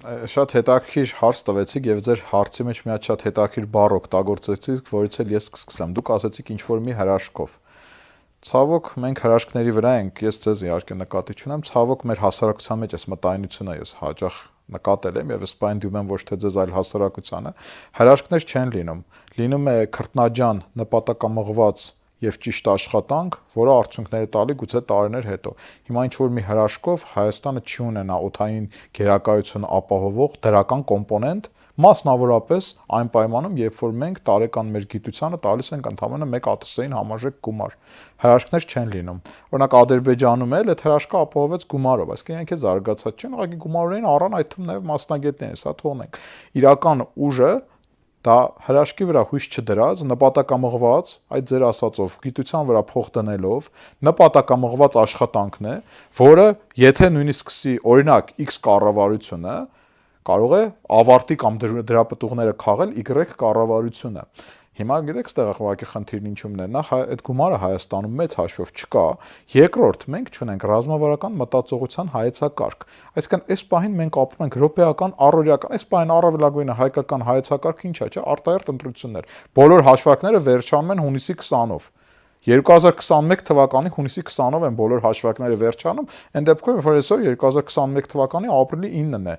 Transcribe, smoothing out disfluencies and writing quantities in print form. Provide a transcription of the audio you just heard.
Շատ հետաքրքիր հարց տվեցիք եւ ձեր հարցի մեջ մի հատ շատ հետաքրքիր բառ օգտագործեցիք, որից էլ ես կսկսեմ։ Դուք ասացիք ինչ որ մի հրաշքով։ Ցավոք մենք հրաշքների վրա ենք, ես ձեզ իհարկե նկատի չունեմ, ցավոք մեր հասարակության մեջ այս մտայնությունը ես հաճախ նկատել եմ եւ սպայն դյում եմ ոչ թե ձեզ այլ հասարակությանը, հրաշքներ չեն լինում։ Լինում է քրտնաջան, նպատակամղված եւ ճիշտ աշխատանք, որը արդյունքները տալի գուցե տարիներ հետո։ Հիմա ինչ որ մի հրաշքով Հայաստանը չի ունենա օդային գերակայություն ապահովող դրական կոմպոնենտ, մասնավորապես այն պայմանում, երբ որ մենք տարեկան մեր գիտությանը տալիս ենք ընդհանրապես մեկ ԱՏՍ-ին համարժեք գումար։ Հրաշքներ չեն լինում։ Օրինակ Ադրբեջանում էլ այդ հրաշքը ապահովեց գումարով, այսինքն իրենք է զարգացած չեն, ուղղակի գումարներին առան այդ թվում նաև մասնագետներին, սա թողնենք։ Իրական ուժը դա հրաշքի վրա հույս չդրած, նպատակամղված, այդ ձեր ասածով, գիտության վրա փող դնելով, նպատակամղված աշխատանքն է, որը եթե նույնիսկ սկսի, օրինակ, X կառավարությունը կարող է ավարտի կամ դրա պտուղները քաղել Y կառավարությունը։ Հիմա գիտեք, ստեղ ուղղակի խնդիրն ինչումն է, նախ այդ գումարը Հայաստանում մեծ հաշվով չկա, երկրորդ մենք չունենք ռազմավարական մտածողության հայեցակարգ։ Այսինքն այս պահին մենք ապրում ենք ռոպեական, առօրեական, այս պահին առավելագույնը հայկական հայեցակարգը ինչա, չէ, արտահերթ ընտրություններ։ Բոլոր հաշվարկները վերջանում են հունիսի 20-ով։ 2021 թվականի հունիսի 20-ով են բոլոր հաշվարկները վերջանում, այն դեպքում, որ այսօր 2021 թվականի ապրիլի 9-ն է,